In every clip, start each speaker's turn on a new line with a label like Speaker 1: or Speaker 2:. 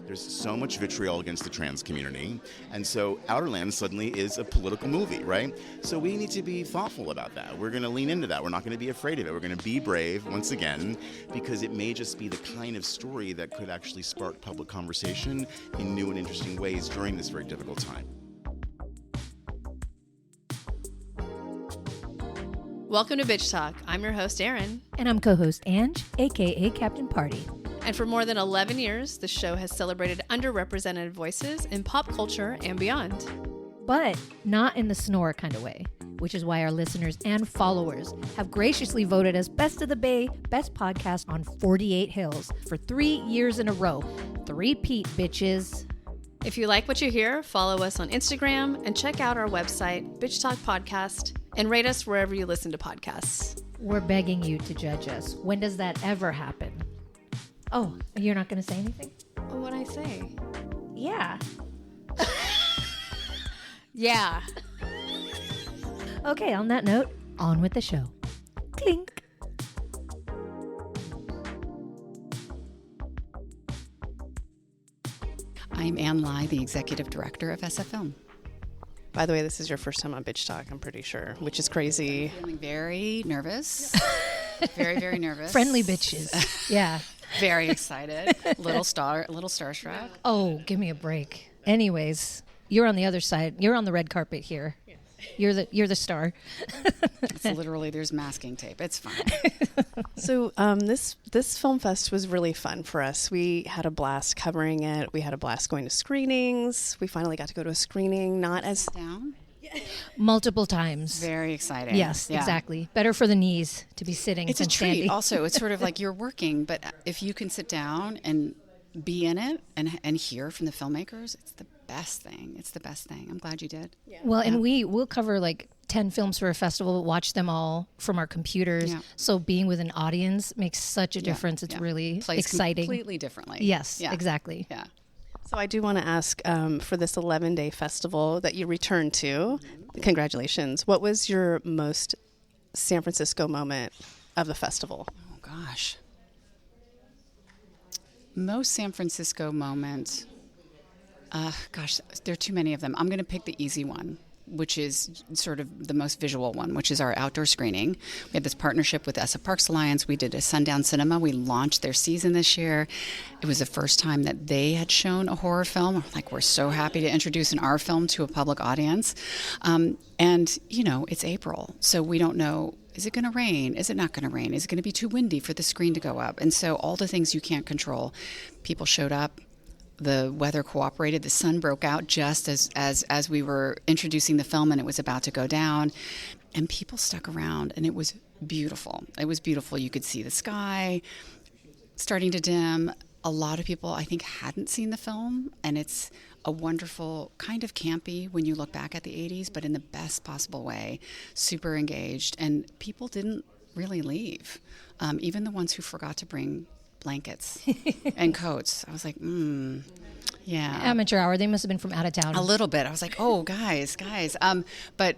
Speaker 1: There's so much vitriol against the trans community. And so Outerlands suddenly is a political movie, right? So we need to be thoughtful about that. We're going to lean into that. We're not going to be afraid of it. We're going to be brave, once again, because it may just be the kind of story that could actually spark public conversation in new and interesting ways during this very difficult time.
Speaker 2: Welcome to Bitch Talk. I'm your host, Erin.
Speaker 3: And I'm co-host Ange, aka Captain Party.
Speaker 2: And for more than 11 years, the show has celebrated underrepresented voices in pop culture and beyond.
Speaker 3: But not in the snore kind of way, which is why our listeners and followers have graciously voted us Best of the Bay, Best Podcast on 48 Hills for 3 years in a row. Three-peat, bitches.
Speaker 2: If you like what you hear, follow us on Instagram and check out our website, Bitch Talk Podcast, and rate us wherever you listen to podcasts.
Speaker 3: We're begging you to judge us. When does that ever happen? Oh, you're not going to say anything?
Speaker 2: What'd I say?
Speaker 3: Yeah.
Speaker 2: Yeah.
Speaker 3: Okay, on that note, on with the show. Clink.
Speaker 4: I'm Ann Lai, the Executive Director of SFFilm.
Speaker 2: By the way, this is your first time on Bitch Talk, I'm pretty sure, which is crazy.
Speaker 4: I'm feeling very nervous. Very, very nervous.
Speaker 3: Friendly bitches. Yeah.
Speaker 4: Very excited. Little starstruck.
Speaker 3: Oh, give me a break. Anyways, you're on the other side. You're on the red carpet here. You're the star.
Speaker 4: It's literally, there's masking tape. It's fine.
Speaker 5: So this film fest was really fun for us. We had a blast covering it. We had a blast going to screenings. We finally got to go to a screening, not as
Speaker 4: Down.
Speaker 3: Multiple times.
Speaker 4: Very exciting.
Speaker 3: Yes,
Speaker 4: Yeah.
Speaker 3: Exactly. Better for the knees to be sitting
Speaker 4: It's a
Speaker 3: than
Speaker 4: treat.
Speaker 3: standing.
Speaker 4: Also, it's sort of like you're working, but if you can sit down and be in it and hear from the filmmakers, it's the best thing. It's the best thing. I'm glad you did.
Speaker 5: Yeah.
Speaker 3: Well, and we'll cover like 10 films for a festival, watch them all from our computers.
Speaker 4: Yeah.
Speaker 3: So being with an audience makes such a difference. It's really
Speaker 4: Plays
Speaker 3: exciting.
Speaker 4: completely differently.
Speaker 3: Yes,
Speaker 4: Yeah.
Speaker 3: exactly.
Speaker 4: Yeah.
Speaker 5: So I do want to ask for this 11-day festival that you returned to. Congratulations. What was your most San Francisco moment of the festival?
Speaker 4: Oh, gosh. Most San Francisco moment, there are too many of them. I'm going to pick the easy one, which is sort of the most visual one, which is our outdoor screening. We had this partnership with SF Parks Alliance. We did a Sundown Cinema. We launched their season this year. It was the first time that they had shown a horror film. We're so happy to introduce an R film to a public audience. And, it's April, so we don't know, is it going to rain? Is it not going to rain? Is it going to be too windy for the screen to go up? And so all the things you can't control. People showed up. The weather cooperated. The sun broke out just as we were introducing the film and it was about to go down. And people stuck around and it was beautiful. It was beautiful. You could see the sky starting to dim. A lot of people, I think, hadn't seen the film, and it's a wonderful, kind of campy when you look back at the 80s, but in the best possible way, super engaged. And people didn't really leave, even the ones who forgot to bring blankets and coats. I was like, yeah.
Speaker 3: Amateur hour. They must have been from out of town.
Speaker 4: A little bit. I was like, oh, guys. But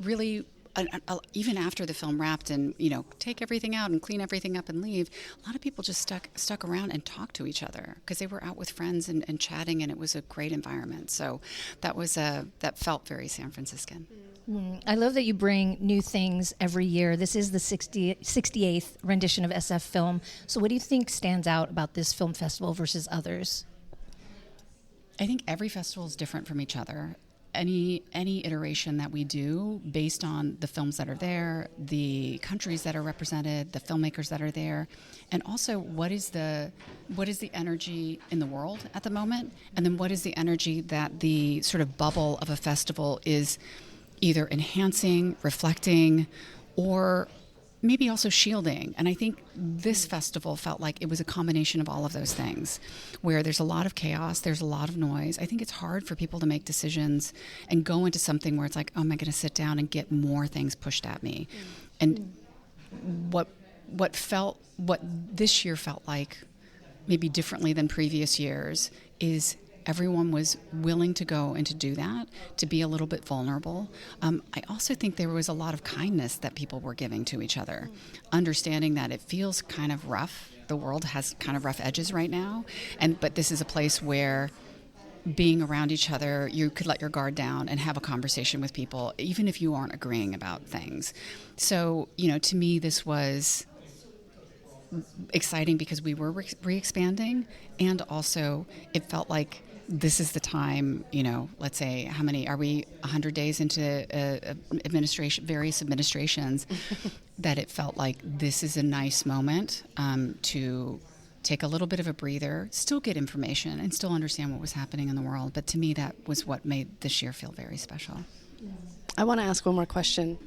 Speaker 4: really, even after the film wrapped and, take everything out and clean everything up and leave, a lot of people just stuck around and talked to each other because they were out with friends and chatting, and it was a great environment. So that felt very San Franciscan.
Speaker 3: I love that you bring new things every year. This is the 68th rendition of SFFilm. So what do you think stands out about this film festival versus others?
Speaker 4: I think every festival is different from each other. Any iteration that we do based on the films that are there, the countries that are represented, the filmmakers that are there, and also what is the energy in the world at the moment, and then what is the energy that the sort of bubble of a festival is either enhancing, reflecting, or maybe also shielding. And I think this festival felt like it was a combination of all of those things, where there's a lot of chaos, there's a lot of noise. I think it's hard for people to make decisions and go into something where it's like, oh, am I going to sit down and get more things pushed at me? And what this year felt like, maybe differently than previous years, is everyone was willing to go and to do that, to be a little bit vulnerable. I also think there was a lot of kindness that people were giving to each other, understanding that it feels kind of rough. The world has kind of rough edges right now, but this is a place where being around each other, you could let your guard down and have a conversation with people, even if you aren't agreeing about things. So, to me, this was exciting because we were re-expanding, and also it felt like this is the time, let's say, how many, are we 100 days into various administrations, that it felt like this is a nice moment to take a little bit of a breather, still get information, and still understand what was happening in the world. But to me, that was what made this year feel very special.
Speaker 5: I want to ask one more question.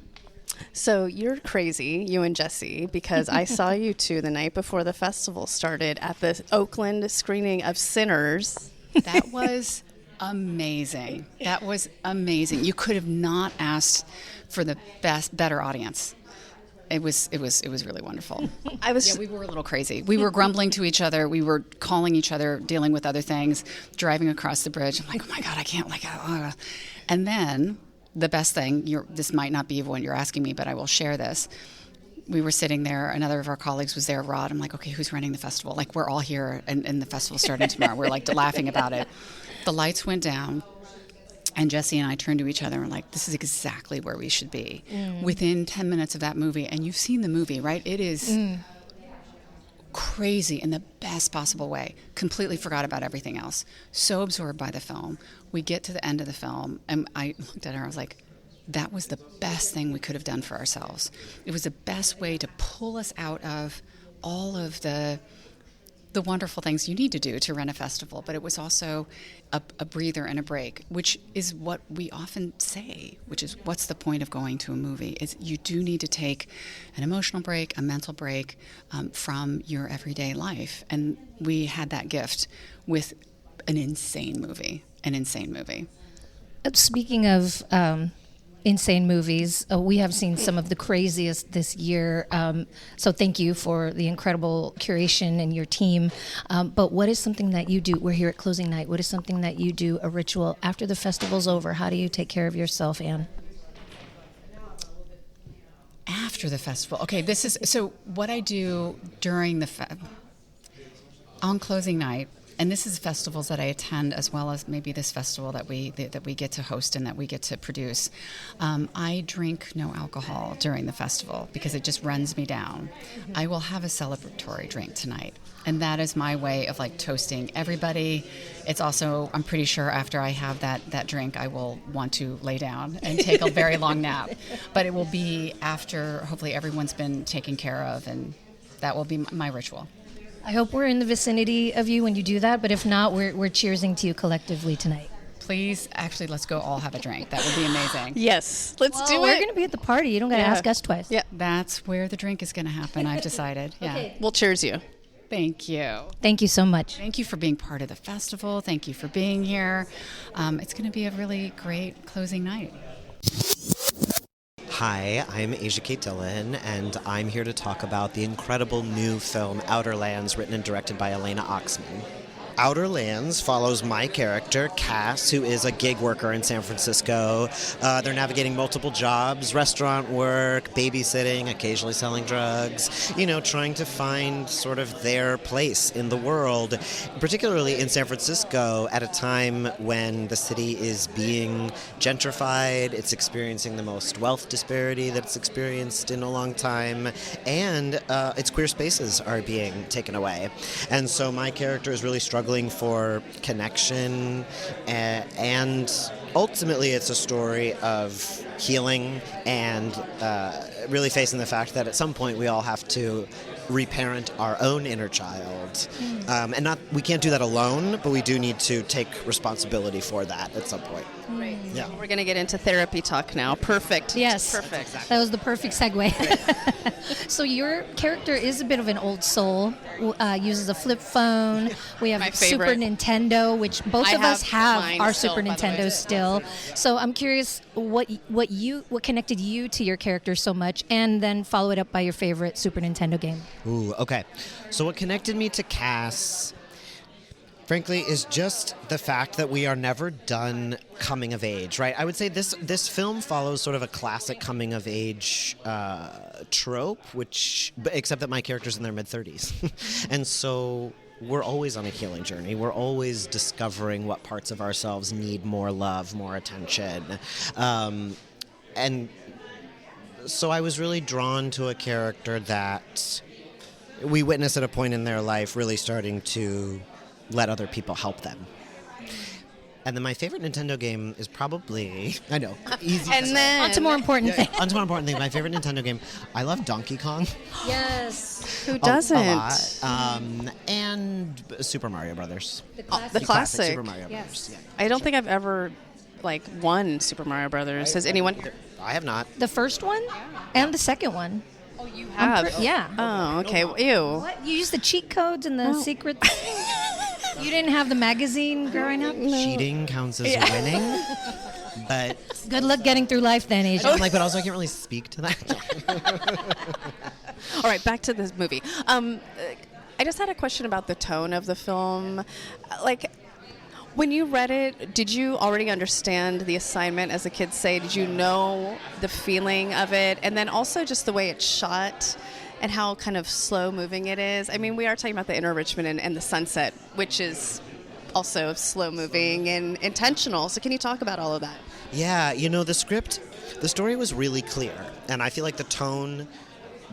Speaker 5: So you're crazy, you and Jesse, because I saw you two the night before the festival started at the Oakland screening of Sinners.
Speaker 4: That was amazing. That was amazing. You could have not asked for the better audience. It was really wonderful. We were a little crazy. We were grumbling to each other. We were calling each other, dealing with other things, driving across the bridge. I'm like, oh my God, I can't. And then the best thing, this might not be what you're asking me, but I will share this. We were sitting there. Another of our colleagues was there, Rod. I'm like, okay, who's running the festival? Like, we're all here, and the festival's starting tomorrow. We're like laughing about it. The lights went down. And Jesse and I turned to each other and were like, this is exactly where we should be. Within 10 minutes of that movie, and you've seen the movie, right? It is crazy in the best possible way. Completely forgot about everything else. So absorbed by the film. We get to the end of the film, and I looked at her, I was like, that was the best thing we could have done for ourselves. It was the best way to pull us out of all of the wonderful things you need to do to run a festival, but it was also a breather and a break, which is what we often say, which is what's the point of going to a movie, is you do need to take an emotional break, a mental break from your everyday life. And we had that gift with an insane movie.
Speaker 3: Speaking of insane movies, we have seen some of the craziest this year. So thank you for the incredible curation and your team. But what is something that you do? We're here at closing night. What is something that you do, a ritual after the festival's over? How do you take care of yourself, Anne?
Speaker 4: After the festival. Okay, so what I do during on closing night, and this is festivals that I attend, as well as maybe this festival that we get to host and that we get to produce. I drink no alcohol during the festival because it just runs me down. I will have a celebratory drink tonight, and that is my way of toasting everybody. It's also, I'm pretty sure after I have that drink, I will want to lay down and take a very long nap. But it will be after hopefully everyone's been taken care of, and that will be my ritual.
Speaker 3: I hope we're in the vicinity of you when you do that, but if not, we're cheersing to you collectively tonight.
Speaker 4: Please, actually, let's go all have a drink. That would be amazing.
Speaker 5: Yes, let's do it.
Speaker 3: We're going to be at the party. You don't got to ask us twice.
Speaker 5: Yeah,
Speaker 4: that's where the drink is going to happen, I've decided. Yeah.
Speaker 5: Okay. We'll cheers you.
Speaker 4: Thank you.
Speaker 3: Thank you so much.
Speaker 4: Thank you for being part of the festival. Thank you for being here. It's going to be a really great closing night.
Speaker 6: Hi, I'm Asia Kate Dillon, and I'm here to talk about the incredible new film Outerlands, written and directed by Elena Oxman. Outerlands follows my character, Cass, who is a gig worker in San Francisco. They're navigating multiple jobs, restaurant work, babysitting, occasionally selling drugs, trying to find sort of their place in the world, particularly in San Francisco at a time when the city is being gentrified, it's experiencing the most wealth disparity that it's experienced in a long time, and its queer spaces are being taken away. And so my character is really struggling for connection, and ultimately it's a story of healing and really facing the fact that at some point we all have to reparent our own inner child. And we can't do that alone, but we do need to take responsibility for that at some point.
Speaker 5: Right.
Speaker 6: Yeah.
Speaker 5: We're going to get into therapy talk now. Perfect.
Speaker 3: Yes.
Speaker 5: Perfect.
Speaker 3: Exactly. That was the perfect segue. So your character is a bit of an old soul, uses a flip phone. We have Super Nintendo, which both of us have our Super Nintendo still. So I'm curious what connected you to your character so much, and then follow it up by your favorite Super Nintendo game.
Speaker 6: Ooh, okay. So what connected me to Cass frankly, is just the fact that we are never done coming of age, right? I would say this film follows sort of a classic coming of age trope, except that my character's in their mid-30s. And so we're always on a healing journey. We're always discovering what parts of ourselves need more love, more attention. And so I was really drawn to a character that we witness at a point in their life really starting to let other people help them. And then my favorite Nintendo game is probably, I know, easy.
Speaker 5: And then
Speaker 3: On to more important things.
Speaker 6: On to more important things. My favorite Nintendo game, I love Donkey Kong.
Speaker 3: Yes.
Speaker 5: who doesn't?
Speaker 6: A lot. And Super Mario Brothers.
Speaker 5: The classic.
Speaker 6: Super Mario
Speaker 3: Yes.
Speaker 6: Brothers. Yeah.
Speaker 5: I don't think I've ever won Super Mario Brothers. Has anyone?
Speaker 6: I have not.
Speaker 3: The first one and the second one.
Speaker 5: Oh, you
Speaker 3: Yeah.
Speaker 5: Oh, okay. Ew.
Speaker 3: What? You used the cheat codes and the secret. You didn't have the magazine growing up?
Speaker 6: Cheating counts as winning. But
Speaker 3: Good luck getting through life then, Asia.
Speaker 6: I'm like, but also I can't really speak to that.
Speaker 5: All right, back to this movie. I just had a question about the tone of the film. When you read it, did you already understand the assignment, as the kids say? Did you know the feeling of it? And then also just the way it's shot and how kind of slow moving it is. I mean, we are talking about the inner Richmond and the sunset, which is also slow moving and intentional. So can you talk about all of that?
Speaker 6: Yeah, the story was really clear. And I feel like the tone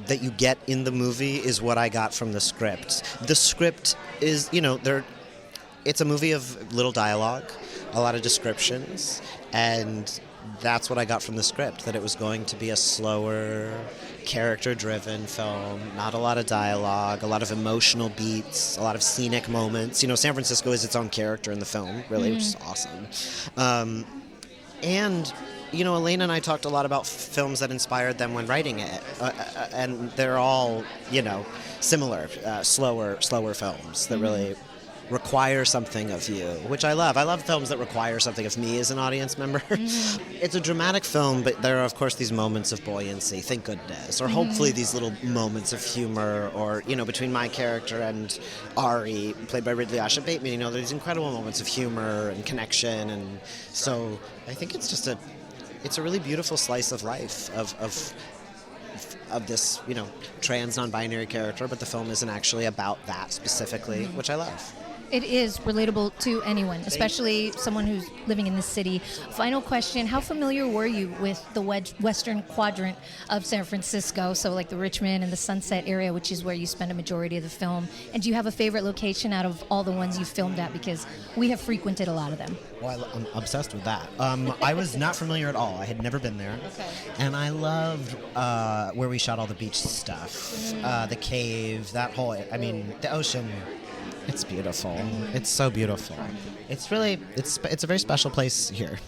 Speaker 6: that you get in the movie is what I got from the script. The script is, it's a movie of little dialogue, a lot of descriptions, and that's what I got from the script, that it was going to be a slower, character-driven film, not a lot of dialogue, a lot of emotional beats, a lot of scenic moments. San Francisco is its own character in the film, really, which is awesome. And Elena and I talked a lot about films that inspired them when writing it, and they're all, similar, slower films that really require something of you, which I love. I love films that require something of me as an audience member. It's a dramatic film, but there are, of course, these moments of buoyancy, thank goodness, or hopefully these little moments of humor, or, between my character and Ari, played by Ridley Asha Bateman, there's these incredible moments of humor and connection, and so I think it's just it's a really beautiful slice of life of this, trans non-binary character, but the film isn't actually about that specifically, which I love.
Speaker 3: It is relatable to anyone, especially someone who's living in this city. Final question, how familiar were you with the western quadrant of San Francisco, so like the Richmond and the Sunset area, which is where you spend a majority of the film? And do you have a favorite location out of all the ones you filmed at? Because we have frequented a lot of them.
Speaker 6: Well, I'm obsessed with that. I was not familiar at all. I had never been there. Okay. And I loved where we shot all the beach stuff, the cave, the ocean. It's beautiful. It's so beautiful. It's a very special place here.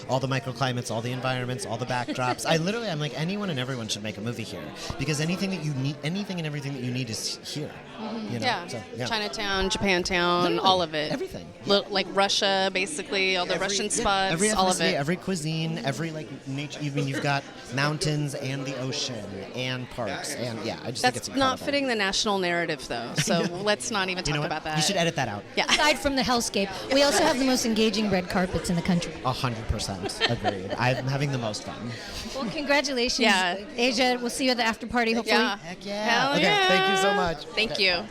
Speaker 6: All the microclimates, all the environments, all the backdrops. I'm like, anyone and everyone should make a movie here, because anything and everything that you need is here.
Speaker 5: Yeah.
Speaker 6: So,
Speaker 5: Chinatown, Japantown,
Speaker 6: Literally,
Speaker 5: all of it.
Speaker 6: everything.
Speaker 5: Like Russia, basically, all the Russian spots,
Speaker 6: every
Speaker 5: all of
Speaker 6: ethnicity,
Speaker 5: it.
Speaker 6: every cuisine, every nature. Even you've got mountains and the ocean and parks, and I just think it's
Speaker 5: That's
Speaker 6: incredible.
Speaker 5: not fitting the national narrative, though. So let's not even talk about that.
Speaker 6: You should edit that out.
Speaker 5: Yeah.
Speaker 3: Aside from the hellscape, we also have the most engaging red carpets in the country.
Speaker 6: 100% agreed. I'm having the most fun.
Speaker 3: Well, congratulations,
Speaker 5: Yeah.
Speaker 3: Asia. We'll see you at the after party, hopefully.
Speaker 5: Yeah.
Speaker 6: Heck yeah.
Speaker 5: Hell
Speaker 6: Okay,
Speaker 5: yeah.
Speaker 6: thank you so much.
Speaker 5: Thank you.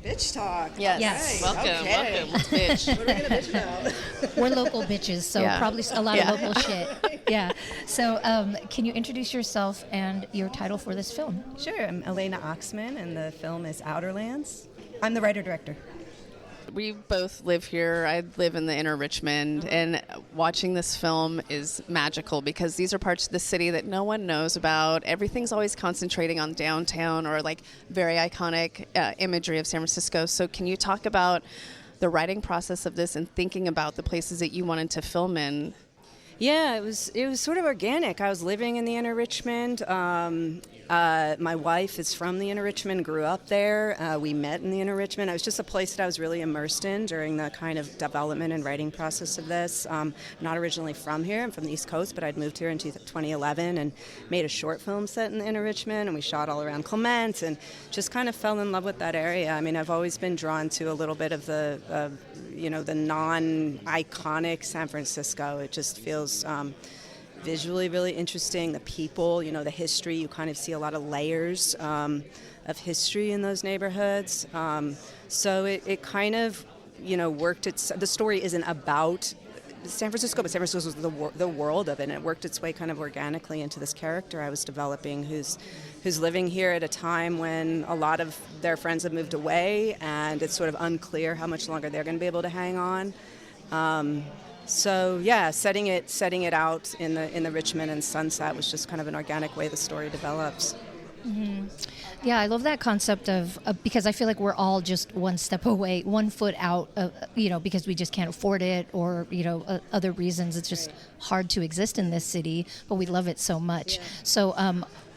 Speaker 7: Bitch talk.
Speaker 5: Yes.
Speaker 3: Yes.
Speaker 5: Welcome.
Speaker 7: Okay.
Speaker 5: Welcome. Let's bitch.
Speaker 7: What are we gonna bitch about?
Speaker 3: We're local bitches, so
Speaker 5: Yeah.
Speaker 3: probably a lot
Speaker 5: Yeah.
Speaker 3: of local shit. Yeah. So, can you introduce yourself and your title for this film?
Speaker 7: Sure. I'm Elena Oxman, and the film is Outerlands. I'm the writer-director.
Speaker 5: We both live here. I live in the inner Richmond, and watching this film is magical because these are parts of the city that no one knows about. Everything's always concentrating on downtown or very iconic imagery of San Francisco. So can you talk about the writing process of this and thinking about the places that you wanted to film in?
Speaker 7: Yeah, it was sort of organic. I was living in the inner Richmond. My wife is from the inner Richmond, grew up there. We met in the inner Richmond. It was just a place that I was really immersed in during the kind of development and writing process of this. Not originally from here. I'm from the East Coast, but I'd moved here in 2011 and made a short film set in the inner Richmond, and we shot all around Clement and just kind of fell in love with that area. I mean, I've always been drawn to a little bit of the non-iconic San Francisco. It just feels visually really interesting. The people, the history, you kind of see a lot of layers of history in those neighborhoods. So it kind of, worked. The story isn't about San Francisco, but San Francisco was the world of it, and it worked its way kind of organically into this character I was developing who's living here at a time when a lot of their friends have moved away, and it's sort of unclear how much longer they're going to be able to hang on. So yeah, setting it out in the Richmond and Sunset was just kind of an organic way the story develops.
Speaker 3: Mm-hmm. Yeah, I love that concept of because I feel like we're all just one step away, 1 foot out of, because we just can't afford it or, other reasons. It's just hard to exist in this city, but we love it so much. Yeah. So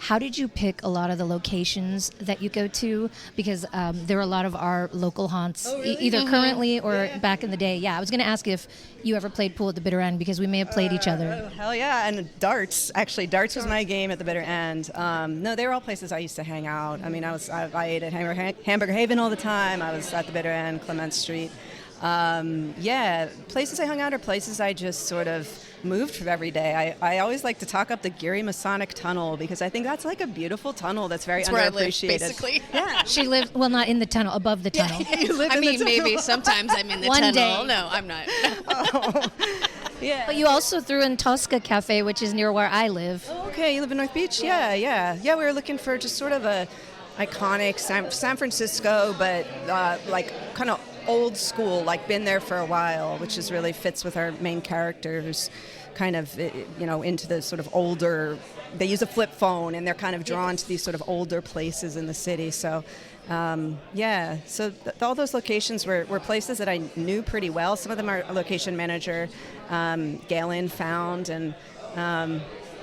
Speaker 3: how did you pick a lot of the locations that you go to? Because there are a lot of our local haunts, either currently or back in the day. Yeah, I was going to ask if you ever played pool at the Bitter End, because we may have played each other.
Speaker 7: Oh, hell yeah, and darts. Actually, darts was my game at the Bitter End. No, they were all places I used to hang out. I mean, I ate at Hamburger Haven all the time. I was at the Bitter End, Clement Street. Places I hung out are places I just sort of moved from every day. I always like to talk up the Geary Masonic Tunnel because I think that's like a beautiful tunnel that's very underappreciated.
Speaker 2: Where I live, basically.
Speaker 7: Yeah.
Speaker 3: She lived, well, not in the tunnel, above the tunnel.
Speaker 2: Maybe sometimes I'm in the
Speaker 3: One
Speaker 2: tunnel.
Speaker 3: day.
Speaker 2: No, I'm not.
Speaker 7: Oh. Yeah.
Speaker 3: But you also threw in Tosca Cafe, which is near where I live.
Speaker 7: Oh, okay, you live in North Beach? Yeah. We were looking for just sort of a iconic San Francisco, but like kind of old school, like been there for a while, which is really fits with our main character who's kind of, into the sort of older, they use a flip phone and they're kind of drawn to these sort of older places in the city. So, all those locations were places that I knew pretty well. Some of them our location manager, Galen, found, and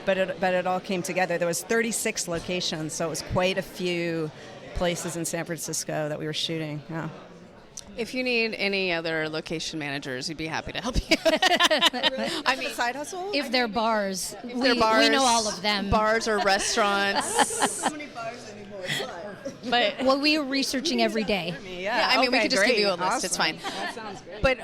Speaker 7: but it all came together. There was 36 locations, so it was quite a few places in San Francisco that we were shooting. Yeah.
Speaker 2: If you need any other location managers, we'd be happy to help you.
Speaker 7: I mean, side hustle.
Speaker 3: If they're bars,
Speaker 2: we know
Speaker 3: all of them.
Speaker 2: Bars or restaurants.
Speaker 7: How many bars anymore?
Speaker 2: But
Speaker 3: well, we are researching every day.
Speaker 2: Yeah, we could just give you a list.
Speaker 7: Awesome.
Speaker 2: It's fine.
Speaker 7: That sounds great.
Speaker 2: But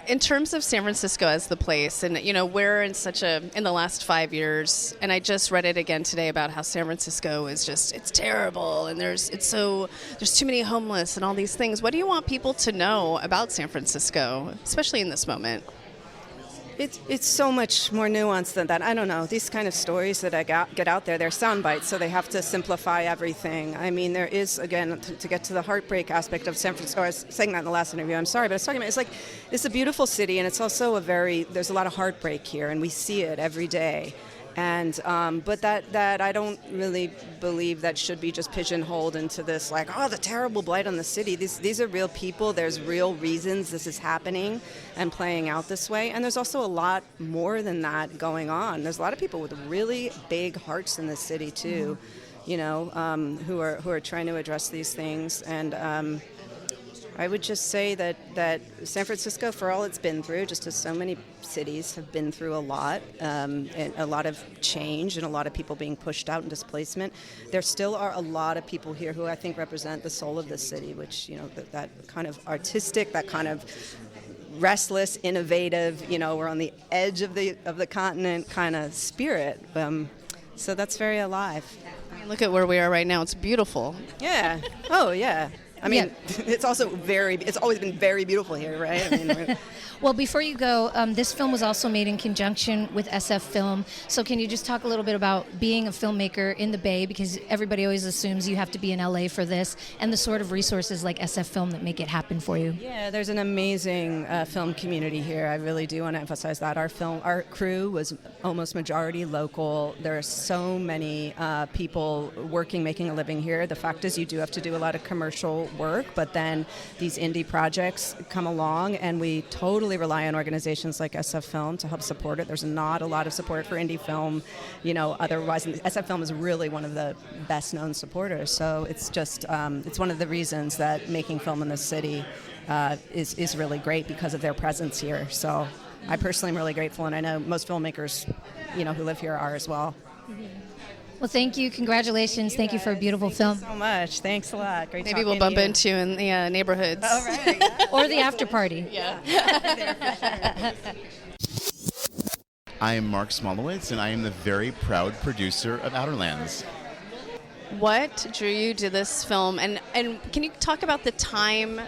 Speaker 2: in terms of San Francisco as the place, and we're in the last 5 years, and I just read it again today about how San Francisco is it's terrible, and there's too many homeless and all these things. What do you want people to know about San Francisco, especially in this moment?
Speaker 7: It's so much more nuanced than that. I don't know. These kind of stories that I get out there, they're sound bites, so they have to simplify everything. I mean, there is, again, to get to the heartbreak aspect of San Francisco, I was saying that in the last interview, I'm sorry, but I was talking about, it's a beautiful city, and it's also there's a lot of heartbreak here, and we see it every day. And but that I don't really believe that should be just pigeonholed into this the terrible blight on the city. These are real people. There's real reasons this is happening and playing out this way. And there's also a lot more than that going on. There's a lot of people with really big hearts in the city too, who are trying to address these things. And I would just say that San Francisco, for all it's been through, just as so many cities have been through a lot, and a lot of change and a lot of people being pushed out and displacement, there still are a lot of people here who I think represent the soul of this city, which, that kind of artistic, that kind of restless, innovative, we're on the edge of the continent kind of spirit. So that's very alive.
Speaker 2: I mean, look at where we are right now. It's beautiful.
Speaker 7: Yeah. Oh, yeah. I mean, it's also it's always been very beautiful here, right? I mean,
Speaker 3: well, before you go, this film was also made in conjunction with SFFilm. So can you just talk a little bit about being a filmmaker in the Bay? Because everybody always assumes you have to be in LA for this, and the sort of resources like SFFilm that make it happen for you.
Speaker 7: Yeah, there's an amazing film community here. I really do want to emphasize that. Our crew was almost majority local. There are so many people making a living here. The fact is you do have to do a lot of commercial work, but then these indie projects come along, and we totally rely on organizations like SFFilm to help support it. There's not a lot of support for indie film, otherwise. And SFFilm is really one of the best known supporters. So it's just, it's one of the reasons that making film in this city is really great, because of their presence here. So I personally am really grateful, and I know most filmmakers, who live here are as well.
Speaker 3: Well, thank you. Congratulations. Thank you for a beautiful film.
Speaker 7: Thank you so much. Thanks a lot. Great
Speaker 2: Maybe we'll
Speaker 7: talking
Speaker 2: bump
Speaker 7: to you.
Speaker 2: into you in the neighborhoods.
Speaker 7: All right.
Speaker 3: Or the after party.
Speaker 2: Yeah.
Speaker 1: I am Mark Smolowitz, and I am the very proud producer of Outerlands.
Speaker 2: What drew you to this film? And can you talk about the time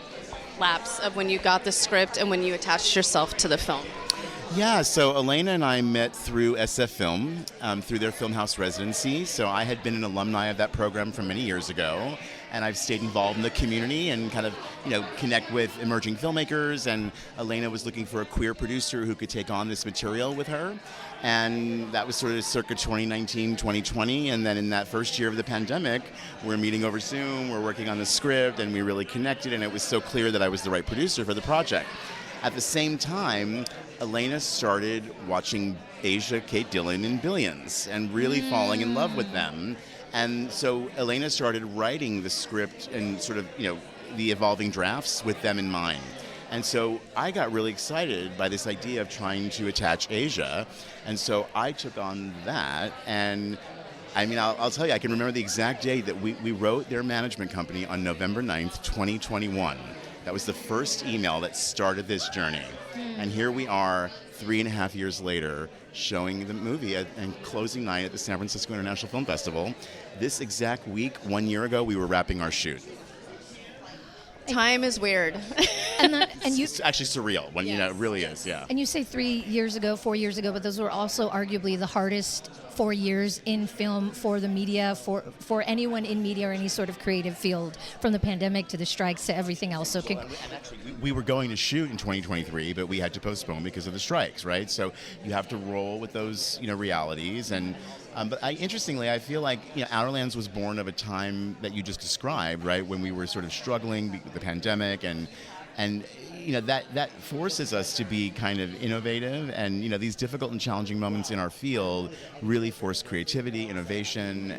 Speaker 2: lapse of when you got the script and when you attached yourself to the film?
Speaker 1: Yeah, so Elena and I met through SFFilm, through their Filmhouse residency. So I had been an alumni of that program from many years ago, and I've stayed involved in the community and kind of, connect with emerging filmmakers. And Elena was looking for a queer producer who could take on this material with her. And that was sort of circa 2019, 2020. And then in that first year of the pandemic, we're meeting over Zoom, we're working on the script, and we really connected. And it was so clear that I was the right producer for the project. At the same time, Elena started watching Asia Kate Dillon in Billions and really falling in love with them. And so Elena started writing the script and sort of, the evolving drafts with them in mind. And so I got really excited by this idea of trying to attach Asia. And so I took on that. And I mean, I'll tell you, I can remember the exact day that we wrote their management company on November 9th, 2021. That was the first email that started this journey. And here we are 3.5 years later, showing the movie and closing night at the San Francisco International Film Festival. This exact week, 1 year ago, we were wrapping our shoot.
Speaker 2: Time is weird.
Speaker 3: And you,
Speaker 1: It's actually surreal, when it really is, yeah.
Speaker 3: and you say 4 years ago, but those were also arguably the hardest 4 years in film for the media, for anyone in media or any sort of creative field, from the pandemic to the strikes to everything else. So
Speaker 1: And actually, we were going to shoot in 2023, but we had to postpone because of the strikes, right? So you have to roll with those, realities. And but interestingly, I feel like Outerlands was born of a time that you just described, right? When we were sort of struggling with the pandemic, and that forces us to be kind of innovative, and these difficult and challenging moments in our field really force creativity, innovation,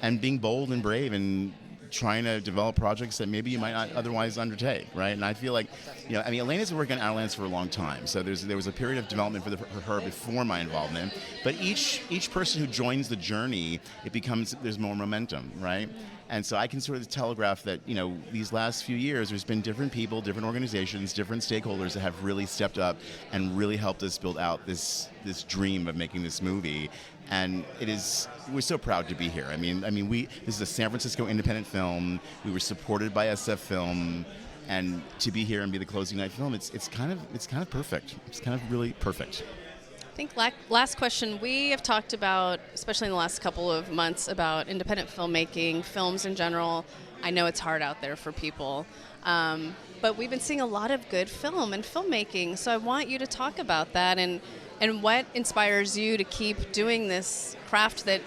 Speaker 1: and being bold and brave and trying to develop projects that maybe you might not otherwise undertake, right? And I feel like, Elena's been working on Outerlands for a long time, so there was a period of development for her before my involvement. But each person who joins the journey, there's more momentum, right? And so I can sort of telegraph that, these last few years, there's been different people, different organizations, different stakeholders that have really stepped up and really helped us build out this dream of making this movie. And we're so proud to be here. This is a San Francisco independent film. We were supported by SFFilm, and to be here and be the closing night film, it's kind of perfect. It's kind of really perfect.
Speaker 2: I think last question. We have talked about, especially in the last couple of months, about independent filmmaking, films in general. I know it's hard out there for people, but we've been seeing a lot of good film and filmmaking. So I want you to talk about that and what inspires you to keep doing this craft that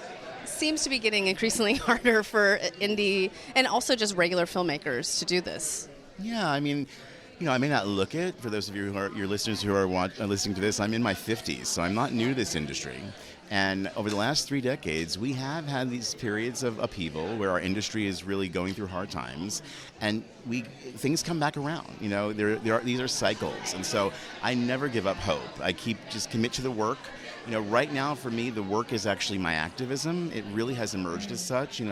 Speaker 2: seems to be getting increasingly harder for indie and also just regular filmmakers to do this.
Speaker 1: Yeah, I may not look it. For those of you your listeners who are listening to this, I'm in my 50s, so I'm not new to this industry. And over the last 3 decades, we have had these periods of upheaval where our industry is really going through hard times, and things come back around. These are cycles, and so I never give up hope. I just commit to the work. Right now for me, the work is actually my activism. It really has emerged as such.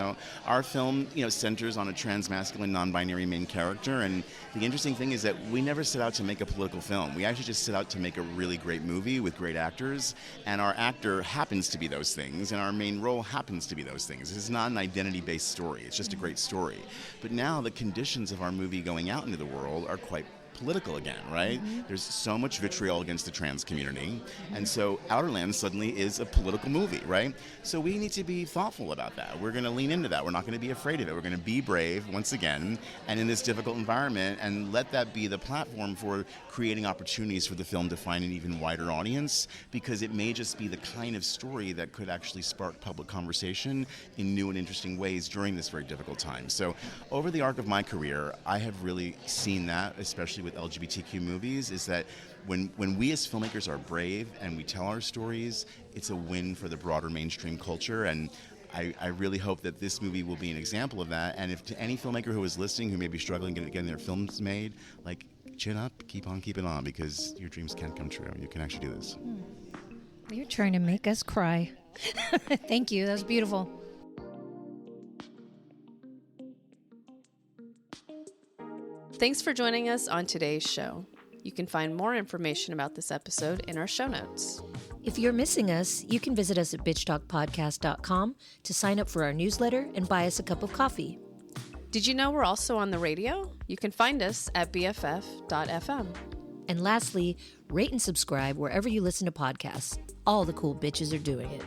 Speaker 1: Our film, centers on a transmasculine, non-binary main character, and the interesting thing is that we never set out to make a political film. We actually just set out to make a really great movie with great actors, and our actor happens to be those things, and our main role happens to be those things. This is not an identity-based story. It's just a great story. But now the conditions of our movie going out into the world are quite political again, right? There's so much vitriol against the trans community, and so Outerlands suddenly is a political movie, right? So we need to be thoughtful about that. We're going to lean into that. We're not going to be afraid of it. We're going to be brave once again, and in this difficult environment, and let that be the platform for creating opportunities for the film to find an even wider audience, because it may just be the kind of story that could actually spark public conversation in new and interesting ways during this very difficult time. So over the arc of my career, I have really seen that, especially with LGBTQ movies, is that when we as filmmakers are brave and we tell our stories, it's a win for the broader mainstream culture. And I really hope that this movie will be an example of that. And if to any filmmaker who is listening who may be struggling getting their films made, like, chin up, keep on keeping on, because your dreams can come true. You can actually do this.
Speaker 3: You're trying to make us cry. Thank you. That was beautiful.
Speaker 2: Thanks for joining us on today's show. You can find more information about this episode in our show notes.
Speaker 3: If you're missing us, you can visit us at bitchtalkpodcast.com to sign up for our newsletter and buy us a cup of coffee.
Speaker 2: Did you know we're also on the radio? You can find us at bff.fm.
Speaker 3: And lastly, rate and subscribe wherever you listen to podcasts. All the cool bitches are doing it.